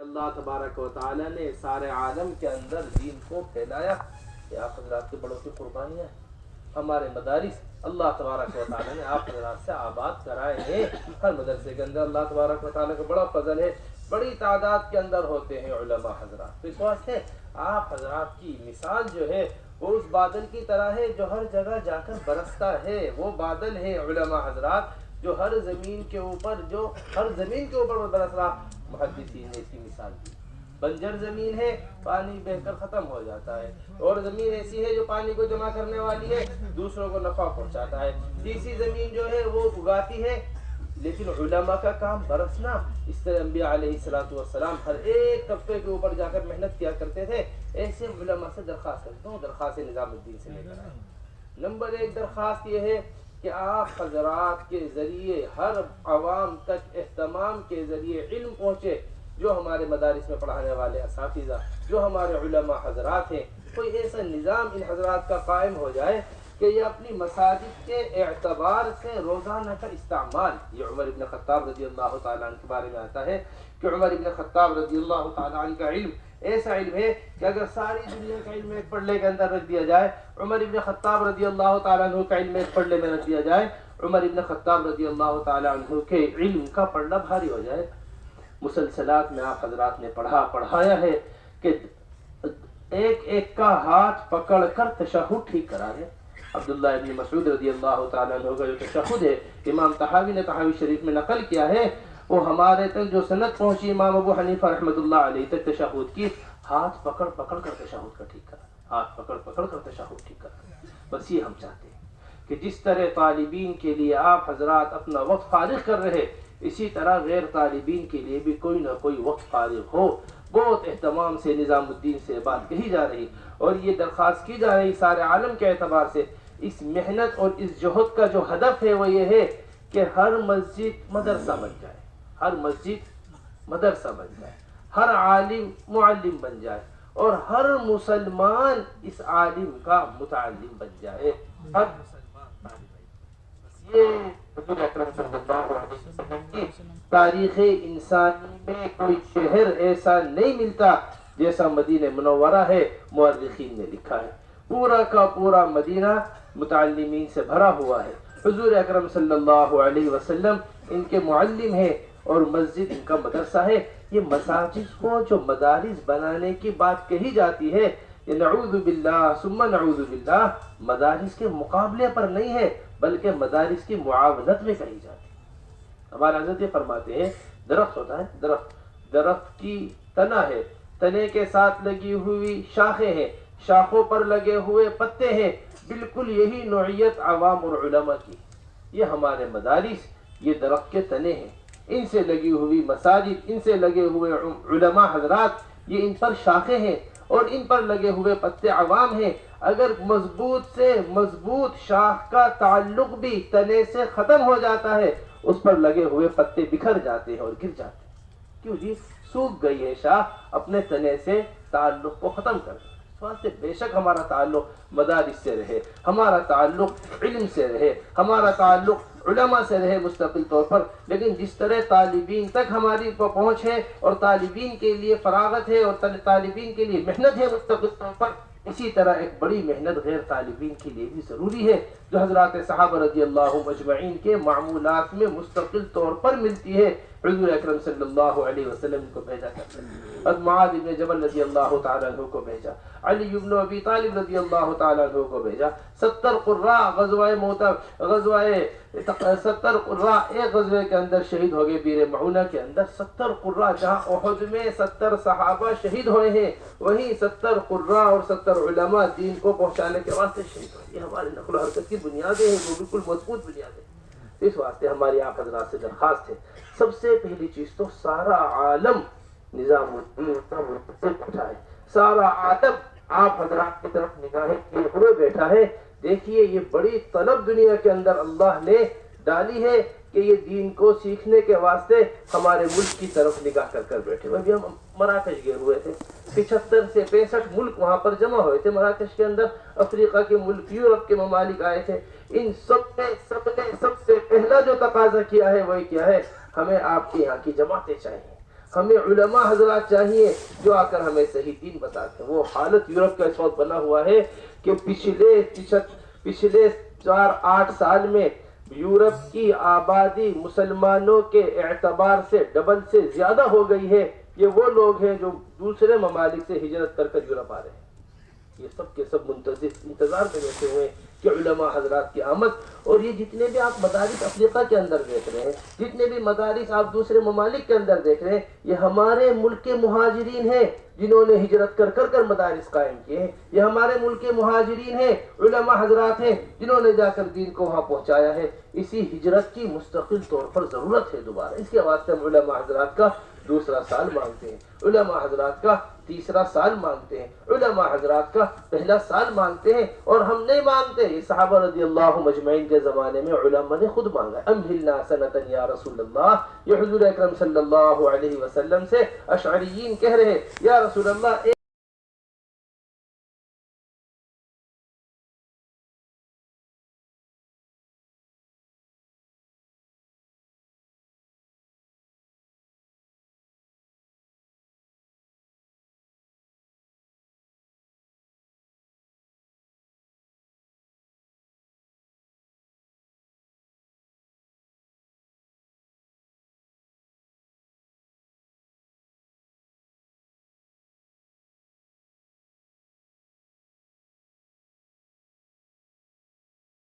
اللہ تبارک و تعالی نے سارے عالم کے اندر دین کو پھیلایا. یہ آپ حضرات کے بڑوں کی قربانیاں ہیں. ہمارے مدارس اللہ تبارک و تعالی نے آپ حضرات سے آباد کرائے ہیں. ہر مدرسے کے اندر اللہ تبارک و تعالی کا بڑا فضل ہے. بڑی تعداد کے اندر ہوتے ہیں علماء حضرات. تو اس واسطے آپ حضرات کی مثال جو ہے وہ اس بادل کی طرح ہے جو ہر جگہ جا کر برستا ہے. وہ بادل ہے علماء حضرات جو ہر زمین کے اوپر برس رہا. محدثین نے اس کی مثال دی. بنجر زمین ہے, پانی بہ کر ختم ہو جاتا ہے, اور زمین ایسی ہے جو پانی کو جمع کرنے والی ہے, دوسروں کو نفع پہنچاتا ہے. تیسری زمین جو ہے وہ اگاتی ہے. لیکن علماء کا کام برسنا. اس طرح انبیاء علیہ السلام ہر ایک طبقے کے اوپر جا کر محنت کیا کرتے تھے. ایسے علماء سے درخواست کرتا ہوں, درخواست نظام الدین سے لے کر آئے. نمبر 1 درخواست یہ ہے کہ آپ حضرات کے ذریعے ہر عوام تک اہتمام کے ذریعے علم پہنچے. جو ہمارے مدارس میں پڑھانے والے اساتذہ, جو ہمارے علماء حضرات ہیں, کوئی ایسا نظام ان حضرات کا قائم ہو جائے کہ یہ اپنی مساجد کے اعتبار سے روزانہ کا استعمال. یہ عمر ابن خطاب رضی اللہ تعالیٰ عنہ کے بارے میں آتا ہے کہ عمر ابن خطاب رضی اللہ تعالیٰ عنہ کا علم ایسا علم ہے کہ اگر ساری دنیا کا علم ایک پڑھنے کے اندر رکھ دیا جائے, عمر ابن خطاب رضی اللہ تعالیٰ عنہ کا علم ایک پڑھنے میں رکھ دیا جائے, عمر ابن خطاب رضی اللہ تعالیٰ عنہ کے علم کا پڑھنا بھاری ہو جائے. مسلسلات میں آپ حضرات نے پڑھایا ہے کہ ایک ایک کا ہاتھ پکڑ کر تشہد ٹھیک کرا ہے. عبداللہ ابن مسعود رضی اللہ تعالیٰ عنہ کا جو تشہد ہے, امام طحاوی نے طحاوی شریف میں نقل کیا ہے, وہ ہمارے تک جو سند پہنچی امام ابو حنیفہ رحمۃ اللہ علیہ تک تشہد کی, ہاتھ پکڑ پکڑ کر تشہد کا ٹھیک کرا, ہاتھ پکڑ پکڑ کر تشہد ٹھیک کرا. بس یہ ہم چاہتے ہیں کہ جس طرح طالبین کے لیے آپ حضرات اپنا وقت فارغ کر رہے, اسی طرح غیر طالبین کے لیے بھی کوئی نہ کوئی وقت فارغ ہو. بہت اہتمام سے نظام الدین سے بات کہی جا رہی اور یہ درخواست کی جا رہی سارے عالم کے اعتبار سے. اس محنت اور اس جہد کا جو ہدف ہے وہ یہ ہے کہ ہر مسجد مدرسہ بن جائے, ہر مسجد مدرسہ بن جائے, ہر عالم معلم بن جائے, اور ہر مسلمان اس عالم کا متعلم بن جائے. ہر یہ حضور اکرم صلی اللہ علیہ وسلم کی تاریخ انسانی میں کوئی شہر ایسا نہیں ملتا جیسا مدینہ منورہ ہے. مورخین نے لکھا ہے پورا کا پورا مدینہ متعلمین سے بھرا ہوا ہے. حضور اکرم صلی اللہ علیہ وسلم ان کے معلم ہیں اور مسجد ان کا مدرسہ ہے. یہ مساجد کو جو مدارس بنانے کی بات کہی جاتی ہے, یہ نعوذ باللہ ثم نعوذ باللہ مدارس کے مقابلے پر نہیں ہے بلکہ مدارس کی معاونت میں کہی جاتی ہے. ہمارے حضرت یہ فرماتے ہیں, درخت ہوتا ہے, درخت کی تنا ہے, تنے کے ساتھ لگی ہوئی شاخیں ہیں, شاخوں پر لگے ہوئے پتے ہیں. بالکل یہی نوعیت عوام اور علماء کی. یہ ہمارے مدارس یہ درخت کے تنے ہیں, ان سے لگی ہوئی مساجد, ان سے لگے ہوئے علماء حضرات یہ ان پر شاخیں ہیں اور ان پر لگے ہوئے پتے عوام ہیں. اگر مضبوط سے مضبوط شاخ کا تعلق بھی تنے سے ختم ہو جاتا ہے, اس پر لگے ہوئے پتے بکھر جاتے ہیں اور گر جاتے ہیں. کیوں جی؟ سوکھ گئی ہے شاخ, اپنے تنے سے تعلق کو ختم کر دیا. اس واسطے بے شک ہمارا تعلق مدارس سے رہے, ہمارا تعلق علم سے رہے, ہمارا تعلق علماء سے رہے مستقل طور پر. لیکن جس طرح طالبین تک ہماری پہنچ ہے اور طالبین کے لیے فراغت ہے اور طالبین کے لیے محنت ہے مستقل طور پر, اسی طرح ایک بڑی محنت غیر طالبین کے لیے بھی ضروری ہے جو حضرات صحابہ رضی اللہ مجمعین کے معمولات میں مستقل طور پر ملتی ہے. حضور اکرم صلی اللہ علیہ وسلم کو بھیجا کرتے ہیں, معاذ بن جبل رضی اللہ تعالیٰ عنہ کو بھیجا, علی بن ابی طالب رضی اللہ تعالیٰ عنہ کو بھیجا. 70 قراء ایک غزوے کے اندر شہید ہو گئے. بیر معونہ کے اندر 70 قراء, جہاں احد میں 70 صحابہ شہید ہوئے ہیں, وہیں 70 قراء اور 70 علماء دین کو پہنچانے کے واسطے شہید ہوئے. یہ ہماری نقل و حرکت کی بنیادیں ہیں, وہ بالکل مضبوط بنیادیں. اس واسطے ہماری آپ حضرات سے درخواست ہے, سب سے پہلی چیز تو سارا عالم نظام الدین سے اٹھائے. سارا عالم آپ حضرات کی طرف نگاہیں کیے ہوئے بیٹھا ہے. دیکھیے یہ بڑی طلب دنیا کے اندر اللہ نے ڈالی ہے کہ یہ دین کو سیکھنے کے واسطے ہمارے ملک کی طرف نگاہ کر کر بیٹھے. ابھی ہم مراکش گئے ہوئے تھے, 75 سے 65 ملک وہاں پر جمع ہوئے تھے مراکش کے اندر. افریقہ کے ملک, یورپ کے ممالک آئے تھے. ان سب نے سب سے پہلا جو تقاضا کیا ہے وہ کیا ہے, ہمیں آپ کے یہاں کی جماعتیں چاہیے, ہمیں علماء حضرات چاہیے جو آ کر ہمیں صحیح دین بتاتے ہیں۔ وہ حالت یورپ کا اس وقت بنا ہوا ہے کہ پچھلے 4-8 سال میں یورپ کی آبادی مسلمانوں کے اعتبار سے ڈبل سے زیادہ ہو گئی ہے۔ یہ وہ لوگ ہیں جو دوسرے ممالک سے ہجرت کر کر یورپ آ رہے ہیں۔ یہ سب کے سب انتظار میں بیٹھے ہوئے ہیں کہ علماء حضرات کی آمد۔ اور یہ جتنے بھی آپ مدارس افریقہ کے اندر دیکھ رہے ہیں، جتنے بھی مدارس آپ دوسرے ممالک کے اندر دیکھ رہے ہیں، یہ ہمارے ملک کے مہاجرین ہیں جنہوں نے ہجرت کر کر مدارس قائم کیے ہیں۔ یہ ہمارے ملک کے مہاجرین ہیں، علماء حضرات ہیں جنہوں نے جا کر دین کو وہاں پہنچایا ہے۔ اسی ہجرت کی مستقل طور پر ضرورت ہے دوبارہ، اس کے واسطے ہم علماء حضرات کا دوسرا سال مانگتے ہیں، علماء حضرات کا تیسرا سال مانگتے ہیں، علماء حضرات کا پہلا سال مانگتے ہیں۔ اور ہم نہیں مانگتے، یہ صحابہ رضی اللہ مجمعین کے زمانے میں علماء نے خود مانگا، امہلنا سنتا یا رسول اللہ۔ یہ حضور اکرم صلی اللہ علیہ وسلم سے اشعریین کہہ رہے ہیں، یا رسول اللہ